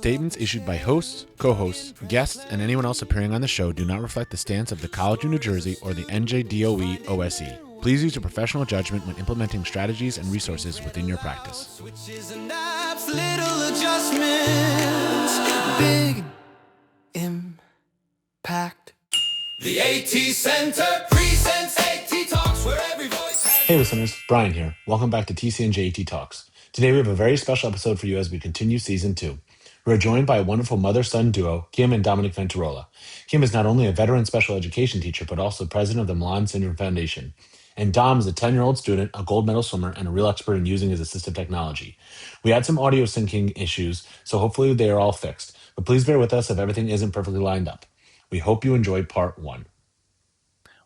statements issued by hosts, co-hosts, guests, and anyone else appearing on the show do not reflect the stance of the College of New Jersey or the NJDOE OSE. Please use your professional judgment when implementing strategies and resources within your practice. Switches and apps, little adjustments, big impact. The AT Center presents AT Talks, where every voice has... Hey listeners, Brian here. Welcome back to TCNJ AT Talks. Today we have a very special episode for you as we continue Season 2. We are joined by a wonderful mother-son duo, Kim and Dominick Ventarola. Kim is not only a veteran special education teacher, but also president of the Malan Syndrome Foundation. And Dom is a 10-year-old student, a gold medal swimmer, and a real expert in using his assistive technology. We had some audio syncing issues, so hopefully they are all fixed. But please bear with us if everything isn't perfectly lined up. We hope you enjoyed part 1.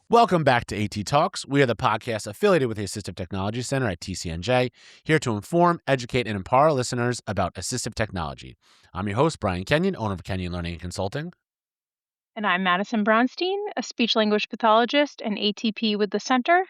Welcome back to AT Talks. We are the podcast affiliated with the Assistive Technology Center at TCNJ, here to inform, educate, and empower listeners about assistive technology. I'm your host, Brian Kenyon, owner of Kenyon Learning and Consulting. And I'm Madison Bronstein, a speech-language pathologist and ATP with the center.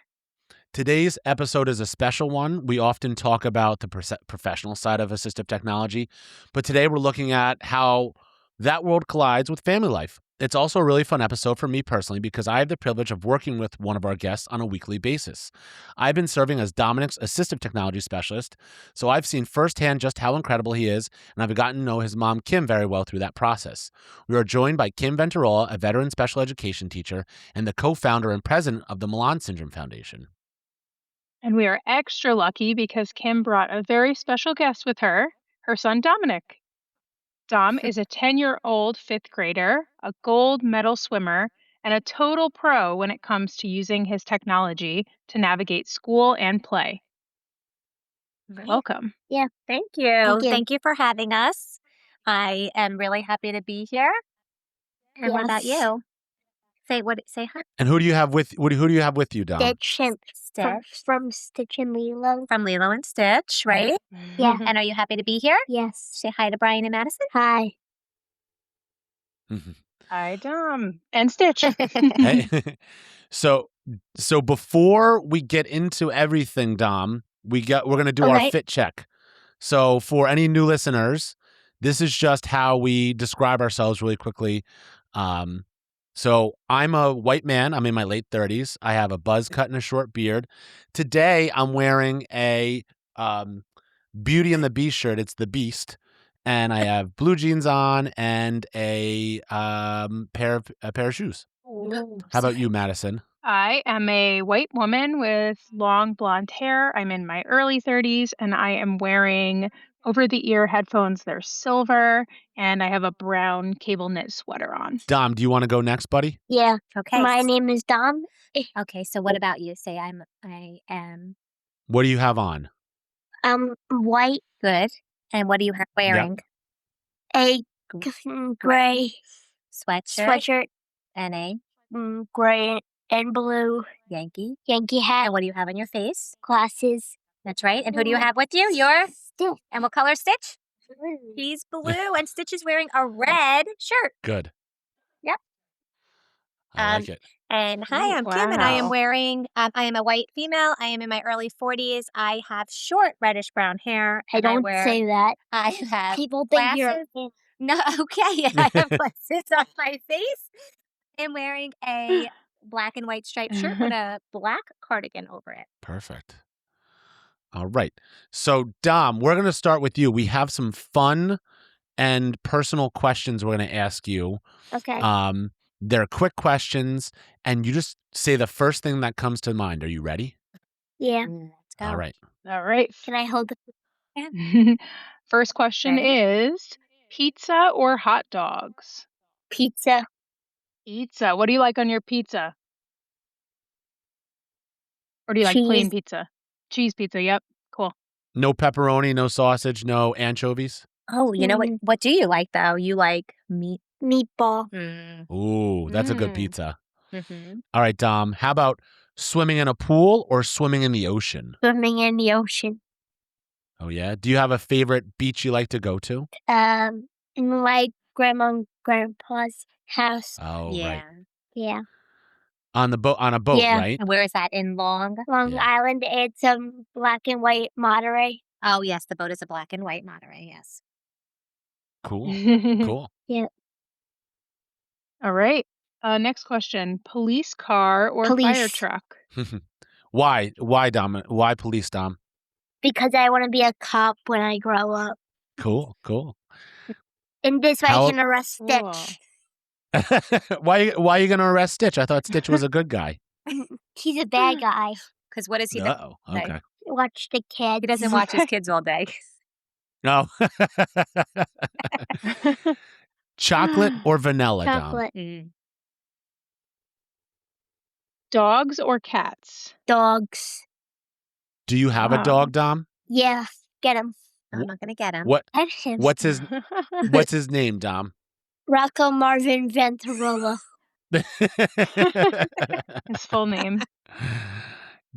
Today's episode is a special one. We often talk about the professional side of assistive technology, but today we're looking at how that world collides with family life. It's also a really fun episode for me personally because I have the privilege of working with one of our guests on a weekly basis. I've been serving as Dominick's assistive technology specialist, so I've seen firsthand just how incredible he is, and I've gotten to know his mom, Kim, very well through that process. We are joined by Kim Ventarola, a veteran special education teacher and the co-founder and president of the Malan Syndrome Foundation. And we are extra lucky because Kim brought a very special guest with her, her son, Dominick. Dom is a 10-year-old fifth grader, a gold medal swimmer, and a total pro when it comes to using his technology to navigate school and play. Great. Welcome. Yeah, thank you. Thank you for having us. I am really happy to be here. And what about you? Say hi. And who do you have with you, Dom? Stitch. From Stitch and Lilo. From Lilo and Stitch, right? Yeah. And are you happy to be here? Yes. Say hi to Brian and Madison. Hi. Hi, Dom. And Stitch. Hey. So before we get into everything, Dom, we're going to do our fit check. So for any new listeners, this is just how we describe ourselves really quickly. So I'm a white man. I'm in my late 30s. I have a buzz cut and a short beard. Today, I'm wearing a Beauty and the Beast shirt. It's the Beast. And I have blue jeans on and a pair of shoes. How about you, Madison? I am a white woman with long blonde hair. I'm in my early 30s, and I am wearing over-the-ear headphones. They're silver, and I have a brown cable knit sweater on. Dom, do you want to go next, buddy? Yeah. Okay. My name is Dom. Okay, so what about you? Say I am. What do you have on? White. Good. And what are you wearing? A gray Sweatshirt. And a gray and blue Yankee hat. And what do you have on your face? Glasses. That's right. And who do you have with you? Your Stitch. And what color is Stitch? He's blue, and Stitch is wearing a red shirt. Good. Yep. I like it. And hi, I'm Kim, and I am Wow. wearing, I am a white female. I am in my early 40s. I have short reddish brown hair. Hey, don't say that. I have People think glasses. you're... No, okay. I have glasses on my face. I'm wearing a black and white striped shirt with a black cardigan over it. Perfect. All right. So, Dom, we're going to start with you. We have some fun and personal questions we're going to ask you. Okay. They're quick questions, and you just say the first thing that comes to mind. Are you ready? Yeah. Let's go. All right. All right. Can I hold the First question is pizza or hot dogs? pizza? Pizza. What do you like on your pizza? Or do you like plain Cheese. pizza? Cheese pizza. Yep. Cool. No pepperoni, no sausage, no anchovies? Oh, you know what? What do you like, though? You like meat? Meatball. Ooh, that's a good pizza. Mm-hmm. All right, Dom. How about swimming in a pool or swimming in the ocean? Swimming in the ocean. Oh, yeah? Do you have a favorite beach you like to go to? In my grandma and grandpa's house. Oh, Yeah. right. Yeah. On a boat, Yeah. right? And where is that? In Long? Long Yeah. Island. It's black and white Monterey. Oh, yes. The boat is a black and white Monterey. Yes. Cool. Cool. Yeah. All right. Next question. Police car or fire Police. truck? Why, Dom? Why police, Dom? Because I want to be a cop when I grow up. Cool. Cool. And this way How- I can arrest Cool. Stitch. why are you going to arrest Stitch? I thought Stitch was a good guy. He's a bad guy. Because what does he do? Uh-oh. Okay. Watch the kids. He doesn't watch his kids all day. No. Chocolate or vanilla, Dom? Chocolate. Dogs or cats? Dogs. Do you have a Wow. dog, Dom? Yeah. Get him. I'm not going to get him. What? Pet him. What's his name, Dom? Rocco Marvin Ventarola. His full name.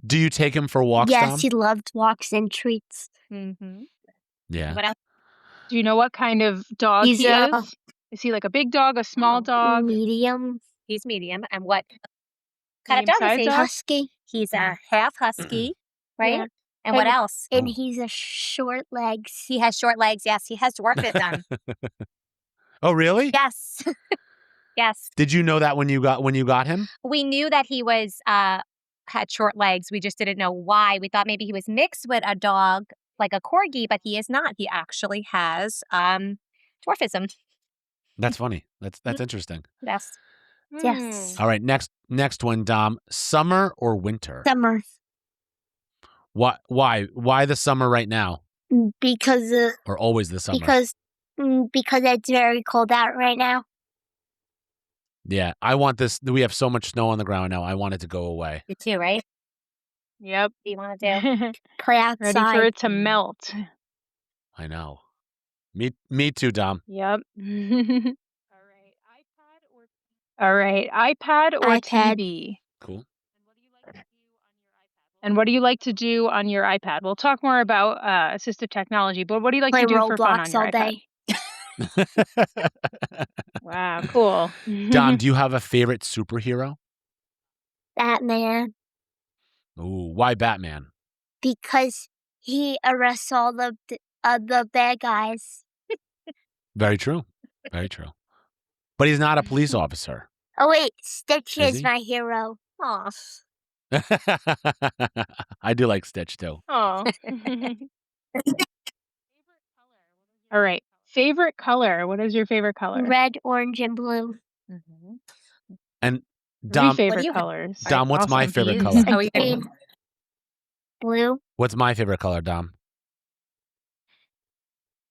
Do you take him for walks, Yes, Dom? he loved walks and treats. Mm-hmm. Yeah. What else? Do you know what kind of dog He's he a- is? Is he like a big dog, a small dog? Medium. He's medium. And what kind of dog is Medium-sized he? dog? Husky. He's a half husky, right? Yeah. And what And- else? And Oh. he's a short legs. He has short legs. Yes, he has dwarfism. Oh, really? Yes. Yes. Did you know that when you got him? We knew that he was had short legs. We just didn't know why. We thought maybe he was mixed with a dog like a corgi, but he is not. He actually has dwarfism. That's funny. That's interesting. Yes. Yes. All right, next one, Dom. Summer or winter? Summer. Why the summer right now? Because Or always the summer? because it's very cold out right now. Yeah, I want this. We have so much snow on the ground now. I want it to go away. You too, right? Yep. What do you want to do? Play outside. Ready for it to melt. I know. Me too, Dom. Yep. All right. iPad or iPad. TV? Cool. And what do you like to do on your iPad? We'll talk more about assistive technology, but what do you like Play to do for fun on Roblox your all iPad? day. Wow, cool. Dom, do you have a favorite superhero? Batman. Ooh, why Batman? Because he arrests all the bad guys. Very true. Very true. But he's not a police officer. Oh wait, Stitch Is is he? my hero. Aw. I do like Stitch too. Oh. All right. Favorite color. What is your favorite color? Red, orange, and blue. Mm-hmm. And 3 Dom, favorite you have? colors. Dom, what's my Awesome. favorite Yes. color? Oh, yeah. Green. Blue. What's my favorite color, Dom?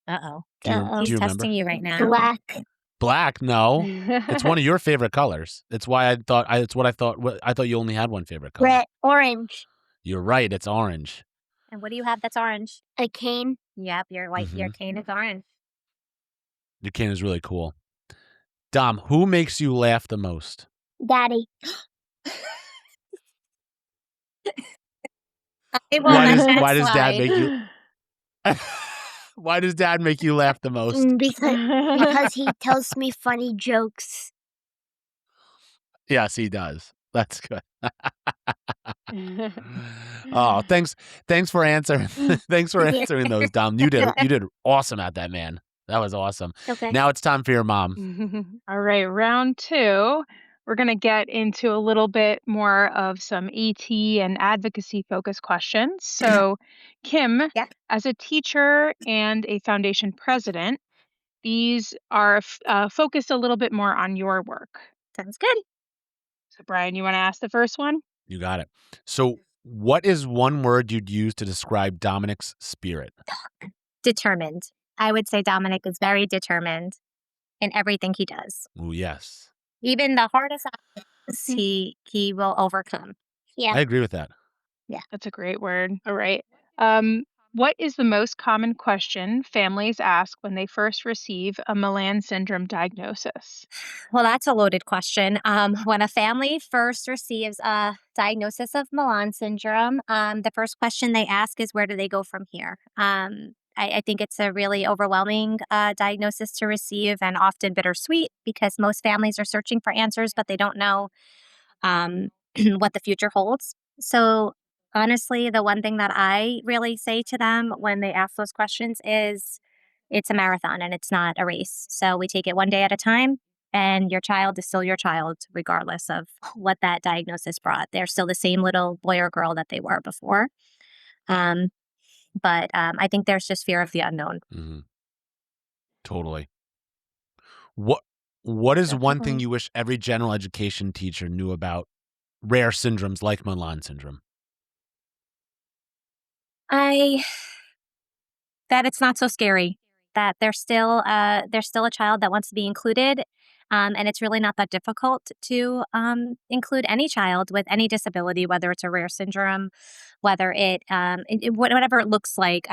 Uh-oh. Do you Uh-oh. He's remember? testing you right now. Black. Black? No, it's one of your favorite colors. It's why it's what I thought. I thought you only had one favorite color. Red, orange. You're right. It's orange. And what do you have that's orange? A cane. Yep, your white. Your cane is orange. Your cane is really cool. Dom, who makes you laugh the most? Daddy. Why does Dad make you? Why does Dad make you laugh the most? Because he tells me funny jokes. Yes, he does. That's good. Oh, thanks for answering. Thanks for answering those, Dom. You did awesome at that, man. That was awesome. Okay. Now it's time for your mom. All right, round 2. We're going to get into a little bit more of some ET and advocacy focused questions. So, Kim, Yeah. as a teacher and a foundation president, these are focused a little bit more on your work. Sounds good. So, Brian, you want to ask the first one? You got it. So, what is one word you'd use to describe Dominick's spirit? Determined. I would say Dominick is very determined in everything he does. Oh, yes. Even the hardest obstacles, he will overcome. Yeah. I agree with that. That's a great word. All right. What is the most common question families ask when they first receive a Malan syndrome diagnosis? Well, that's a loaded question. When a family first receives a diagnosis of Malan syndrome, the first question they ask is, where do they go from here? I think it's a really overwhelming diagnosis to receive and often bittersweet because most families are searching for answers, but they don't know what the future holds. So honestly, the one thing that I really say to them when they ask those questions is it's a marathon and it's not a race. So we take it one day at a time. And your child is still your child, regardless of what that diagnosis brought. They're still the same little boy or girl that they were before. But I think there's just fear of the unknown. Mhm. Totally. What is one thing Definitely. you wish every general education teacher knew about rare syndromes like Malan syndrome? That it's not so scary. That there's still a child that wants to be included, and it's really not that difficult to include any child with any disability, whether it's a rare syndrome, whether whatever it looks like.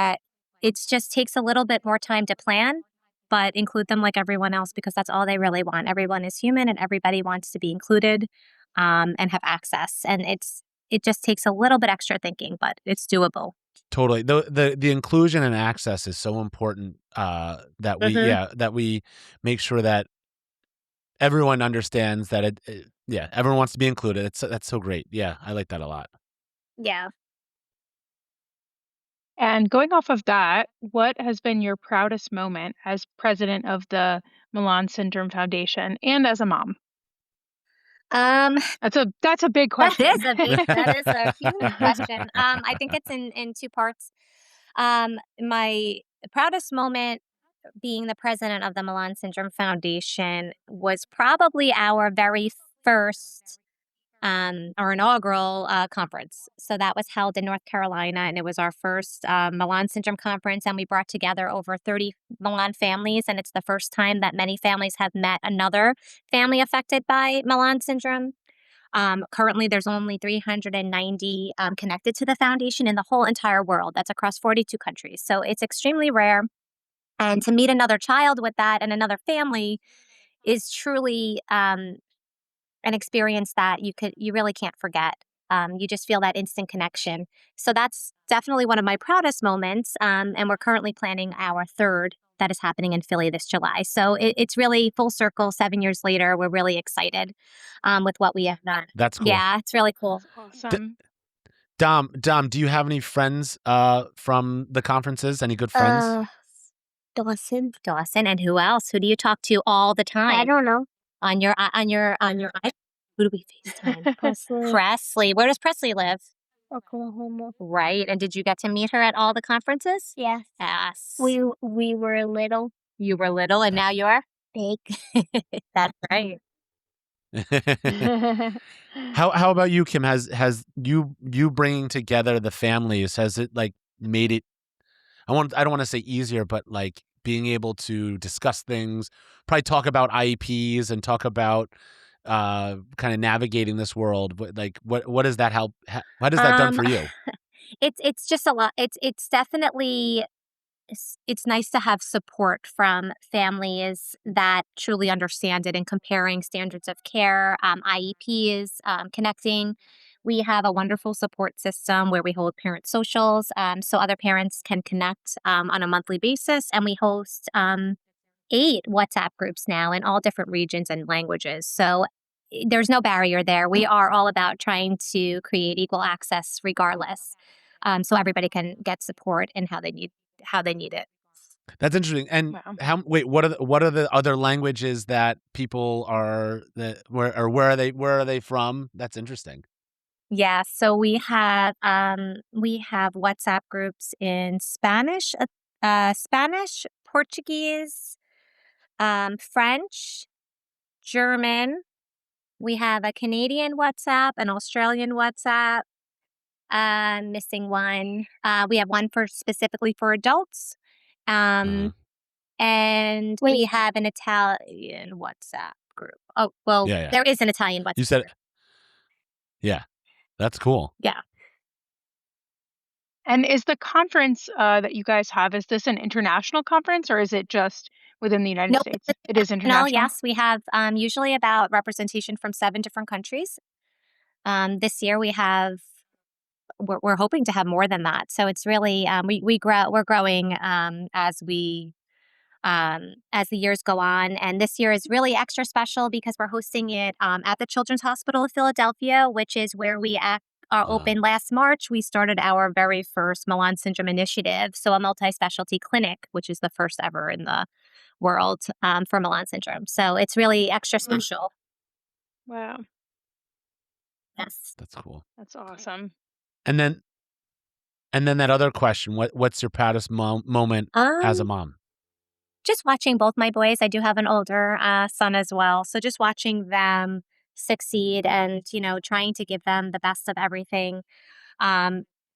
It just takes a little bit more time to plan, but include them like everyone else because that's all they really want. Everyone is human, and everybody wants to be included and have access. And it just takes a little bit extra thinking, but it's doable. Totally. The inclusion and access is so important, that we make sure that everyone understands that everyone wants to be included. That's so great. Yeah, I like that a lot. Yeah. And going off of that, what has been your proudest moment as president of the Malan Syndrome Foundation and as a mom? Um, That's a big question. that is a huge question. I think it's in two parts. My proudest moment being the president of the Malan Syndrome Foundation was probably our very first our inaugural conference. So that was held in North Carolina, and it was our first Malan Syndrome conference. And we brought together over 30 Malan families, and it's the first time that many families have met another family affected by Malan syndrome. Currently, there's only 390 connected to the foundation in the whole entire world. That's across 42 countries. So it's extremely rare. And to meet another child with that and another family is truly an experience that you really can't forget. You just feel that instant connection. So that's definitely one of my proudest moments. And we're currently planning our third that is happening in Philly this July. So it's really full circle. 7 years later, we're really excited with what we have done. That's cool. Yeah, it's really cool. Awesome. Dom, do you have any friends from the conferences? Any good friends? Dawson. Dawson, and who else? Who do you talk to all the time? I don't know. On your iPhone? Who do we FaceTime? Presley. Presley. Where does Presley live? Oklahoma. Right. And did you get to meet her at all the conferences? Yes. Yes. We were little, You were little and now you're big. that's right. How about you, Kim? Has you bringing together the families, has it like made it, I don't want to say easier, but like being able to discuss things, probably talk about IEPs and talk about kind of navigating this world. Like what does that help? What has that done for you? It's just a lot. It's definitely it's nice to have support from families that truly understand it and comparing standards of care, IEPs, connecting. We have a wonderful support system where we hold parent socials so other parents can connect on a monthly basis. And we host 8 WhatsApp groups now in all different regions and languages. So there's no barrier there. We are all about trying to create equal access regardless. So everybody can get support in how they need it. That's interesting. And Wow. what are the other languages that people are where are they from? That's interesting. Yeah, so we have WhatsApp groups in Spanish, Portuguese, French, German. We have a Canadian WhatsApp, an Australian WhatsApp. Missing one. We have one for specifically for adults. Uh-huh. And we have an Italian WhatsApp group. Oh, well, Yeah. there is an Italian WhatsApp You said, group. yeah, that's cool. Yeah. And is the conference that you guys have, is this an international conference or is it just within the United Nope, States? it's It is international. international. Yes, we have usually about representation from 7 different countries. This year we're hoping to have more than that. So it's really we're growing as the years go on. And this year is really extra special because we're hosting it at the Children's Hospital of Philadelphia, which is where we opened last March, we started our very first Malan Syndrome initiative. So a multi-specialty clinic, which is the first ever in the world for Malan Syndrome. So it's really extra special. Wow, Yes. That's cool. that's awesome. And then that other question, what's your proudest moment as a mom? Just watching both my boys. I do have an older son as well. So just watching them succeed and, trying to give them the best of everything.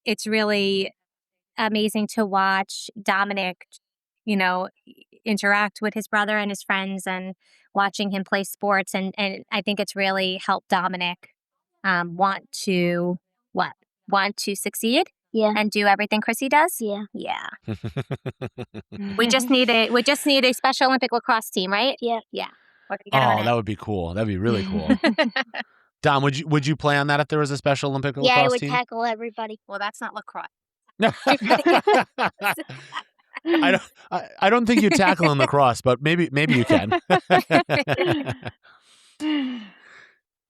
It's really amazing to watch Dominick, interact with his brother and his friends and watching him play sports. And I think it's really helped Dominick want to what? Want to succeed Yeah. and do everything Chrissy does? Yeah. Yeah. We just need a Special Olympic lacrosse team, right? Yeah. Yeah. We're gonna get on Oh, it. that would be cool. That'd be really cool. Dom, would you play on that if there was a Special Olympic Yeah, I lacrosse would team? tackle everybody. Well, that's not lacrosse. I don't think you tackle in lacrosse, but maybe you can.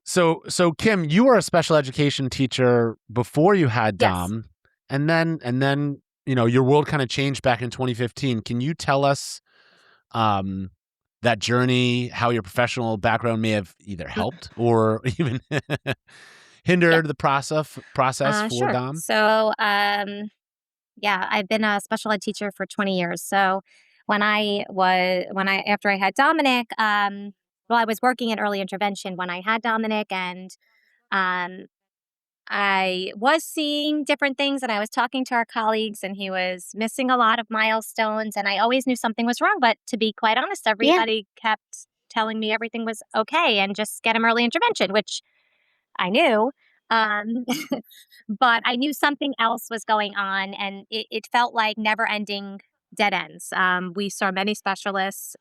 So Kim, you were a special education teacher before you had Yes. Dom, and then your world kind of changed back in 2015. Can you tell us that journey, how your professional background may have either helped or even hindered the process for Sure. Dom? So, I've been a special ed teacher for 20 years. So after I had Dominick, I was working in early intervention when I had Dominick, and um, I was seeing different things, and I was talking to our colleagues, and he was missing a lot of milestones, and I always knew something was wrong. But to be quite honest, everybody kept telling me everything was okay and just get him early intervention, which I knew. Um, but I knew something else was going on, and it felt like never ending dead ends. We saw many specialists.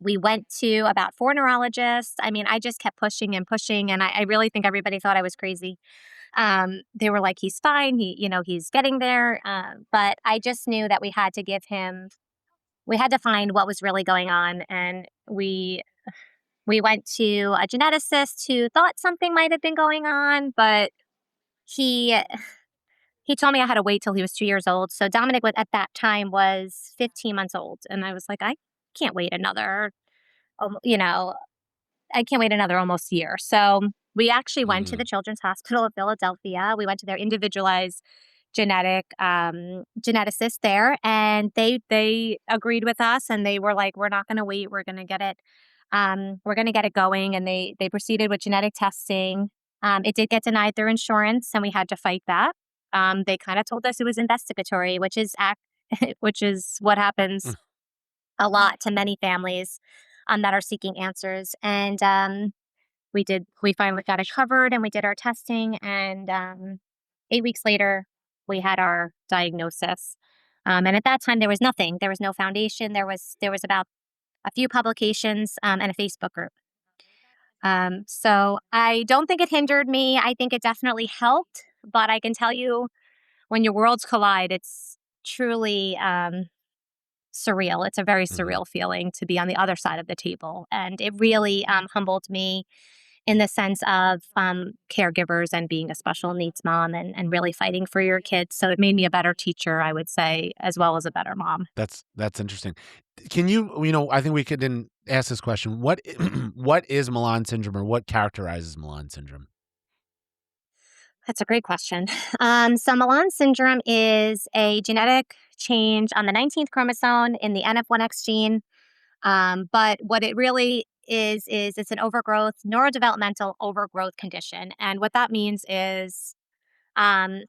We went to about 4 neurologists. I mean, I just kept pushing and pushing, and I really think everybody thought I was crazy. They were like, he's fine. He's getting there. But I just knew that we had to find what was really going on. And we went to a geneticist who thought something might have been going on, but he told me I had to wait till he was 2 years old. So Dominick at that time was 15 months old. And I was like, I can't wait another, um, you know, I can't wait another almost year. So we actually went to the Children's Hospital of Philadelphia. We went to their individualized geneticist there, and they agreed with us, and they were like, we're not going to wait. We're going to get it. We're going to get it going. And they proceeded with genetic testing. It did get denied through insurance, and we had to fight that. They kind of told us it was investigatory, which is what happens a lot to many families that are seeking answers. And we finally got it covered, and we did our testing, and 8 weeks later we had our diagnosis. And at that time there was nothing. There was no foundation. There was about a few publications and a Facebook group. So I don't think it hindered me. I think it definitely helped, but I can tell you, when your worlds collide, it's truly surreal. It's a very surreal feeling to be on the other side of the table. And it really humbled me in the sense of caregivers and being a special needs mom and really fighting for your kids. So it made me a better teacher, I would say, as well as a better mom. That's interesting. Can you, I think we didn't ask this question. What is Malan syndrome, or what characterizes Malan syndrome? That's a great question. So Malan syndrome is a genetic change on the 19th chromosome in the NF1X gene. But what it really is it's an neurodevelopmental overgrowth condition. And what that means is um,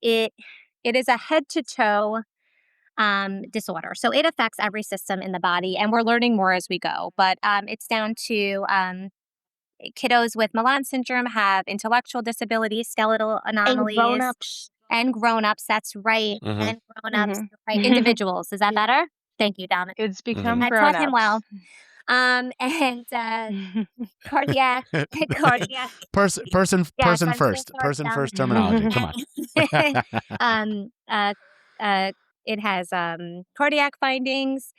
it is a head to toe disorder. So it affects every system in the body, and we're learning more as we go. But it's down to kiddos with Malan syndrome have intellectual disabilities, skeletal anomalies, and grown-ups. That's right. And grown-ups, right? Individuals. Is that better? Thank you, Dominick. It's become I grown taught him well. And cardiac. Person first terminology. Come on. It has cardiac findings,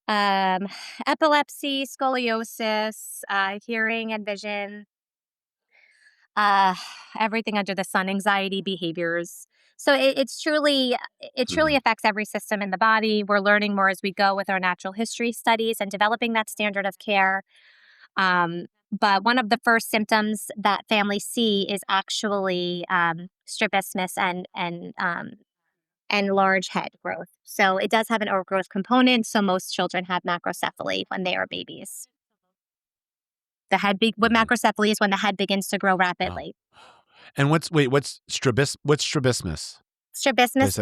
epilepsy, scoliosis, hearing and vision. everything under the sun, anxiety behaviors. So it truly affects every system in the body. We're learning more as we go with our natural history studies and developing that standard of care. But one of the first symptoms that families see is actually strabismus and large head growth. So it does have an overgrowth component. So most children have macrocephaly when they are babies. What macrocephaly is when the head begins to grow rapidly. And what's strabismus? Strabismus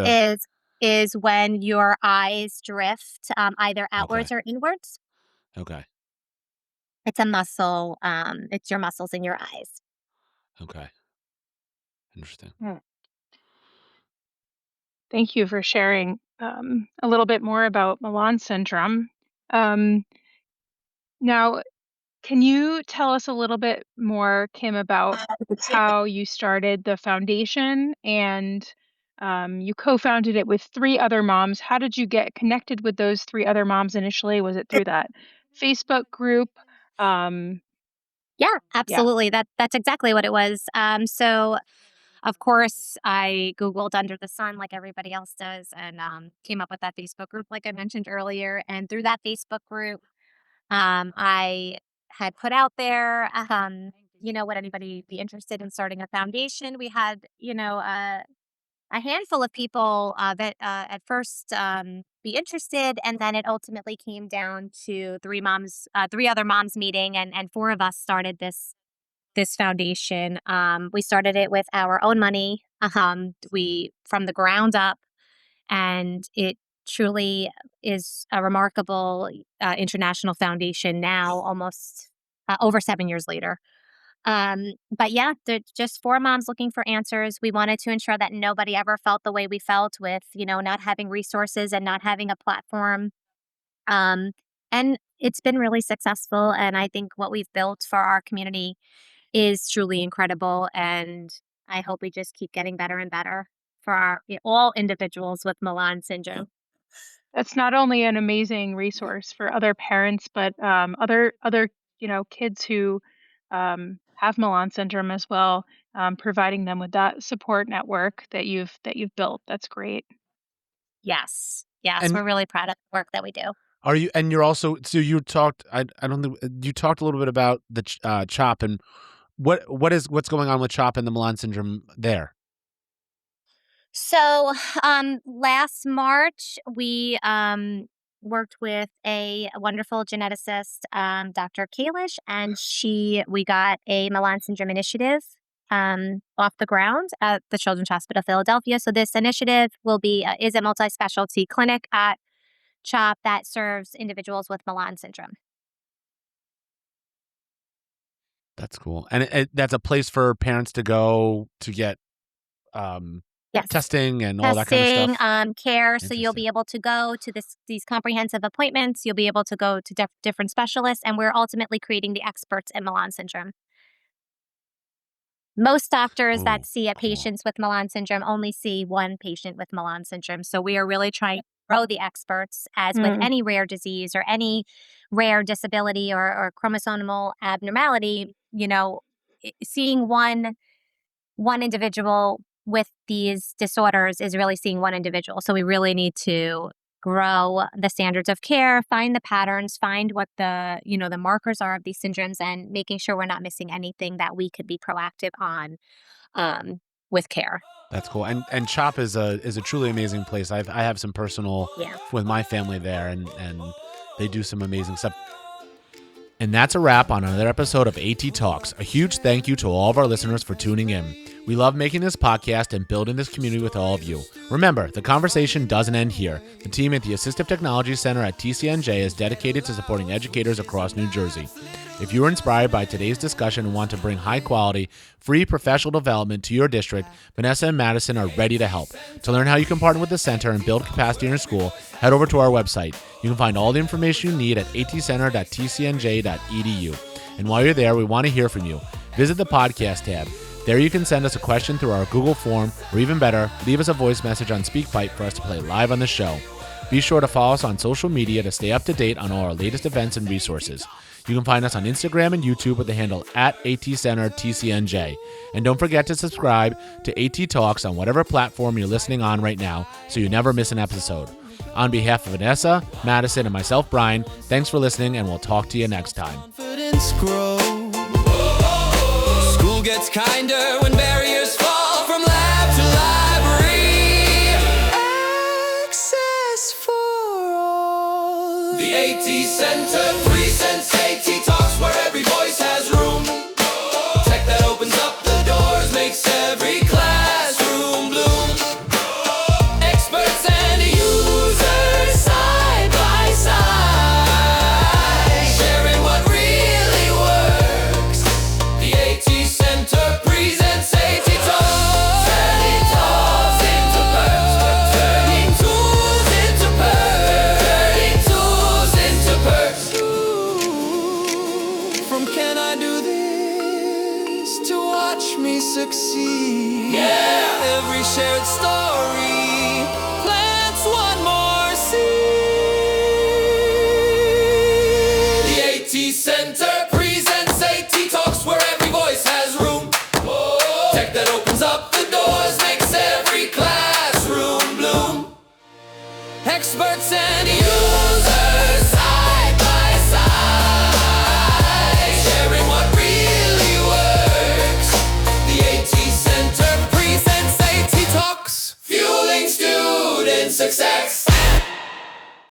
is when your eyes drift either outwards or inwards. Okay. It's a muscle. It's your muscles in your eyes. Okay. Interesting. Thank you for sharing a little bit more about Malan syndrome. Now, can you tell us a little bit more, Kim, about how you started the foundation and you co-founded it with 3 other moms? How did you get connected with those 3 other moms initially? Was it through that Facebook group? Yeah, absolutely. That's exactly what it was. So of course, I Googled under the sun like everybody else does and came up with that Facebook group, like I mentioned earlier. And through that Facebook group, I had put out there, would anybody be interested in starting a foundation? We had, a handful of people that at first be interested, and then it ultimately came down to 3 other moms meeting, and 4 of us started this foundation. We started it with our own money. We from the ground up, and it truly is a remarkable international foundation now, almost over 7 years later. But yeah, they're just 4 moms looking for answers. We wanted to ensure that nobody ever felt the way we felt with, not having resources and not having a platform. And it's been really successful. And I think what we've built for our community is truly incredible. And I hope we just keep getting better and better for all individuals with Malan syndrome. That's not only an amazing resource for other parents, but other kids who have Malan syndrome as well, providing them with that support network that you've built. That's great. Yes, And we're really proud of the work that we do. are you? And you're also. So you talked. I don't think you talked a little bit about the CHOP and what's going on with CHOP and the Malan syndrome there. So, last March, we worked with a wonderful geneticist, Dr. Kalish, and we got a Malan syndrome initiative off the ground at the Children's Hospital of Philadelphia. So this initiative is a multi-specialty clinic at CHOP that serves individuals with Malan syndrome. That's cool, and that's a place for parents to go to get Yes. testing and all that kind of stuff. Care. So you'll be able to go to these comprehensive appointments. You'll be able to go to different specialists, and we're ultimately creating the experts in Malan syndrome. Most doctors that see patients with Malan syndrome only see one patient with Malan syndrome. So we are really trying to grow the experts, as with any rare disease or any rare disability or chromosomal abnormality. Seeing one individual with these disorders is really seeing one individual. So we really need to grow the standards of care, find the patterns, find what the markers are of these syndromes, and making sure we're not missing anything that we could be proactive on with care. That's cool. And CHOP is a truly amazing place. I have some personal with my family there, and they do some amazing stuff. And that's a wrap on another episode of AT Talks. A huge thank you to all of our listeners for tuning in. We love making this podcast and building this community with all of you. Remember, the conversation doesn't end here. The team at the Assistive Technology Center at TCNJ is dedicated to supporting educators across New Jersey. If you were inspired by today's discussion and want to bring high-quality, free professional development to your district, Vanessa and Madison are ready to help. To learn how you can partner with the center and build capacity in your school, head over to our website. You can find all the information you need at atcenter.tcnj.edu. And while you're there, we want to hear from you. Visit the podcast tab. There you can send us a question through our Google form, or even better, leave us a voice message on SpeakPipe for us to play live on the show. Be sure to follow us on social media to stay up to date on all our latest events and resources. You can find us on Instagram and YouTube with the handle @ATCenterTCNJ. And don't forget to subscribe to AT Talks on whatever platform you're listening on right now so you never miss an episode. On behalf of Vanessa, Madison, and myself, Brian, thanks for listening, and we'll talk to you next time. Confidence grows. School gets kinder when barriers fall from lab to library. Access for all. The AT Center presents AT Talks, where every voice has room. Tech that opens up the doors makes every classroom bloom. Experts and users side by side, sharing what really works. The AT Center presents AT Talks. Turning talks into perks. We're turning tools into perks. Turning tools into perks. Ooh, from can I do this to watch me succeed? Yeah, every shared story plants one more seed. The AT Center presents AT Talks, where every voice has room. Tech that opens up the doors makes every classroom bloom. Experts and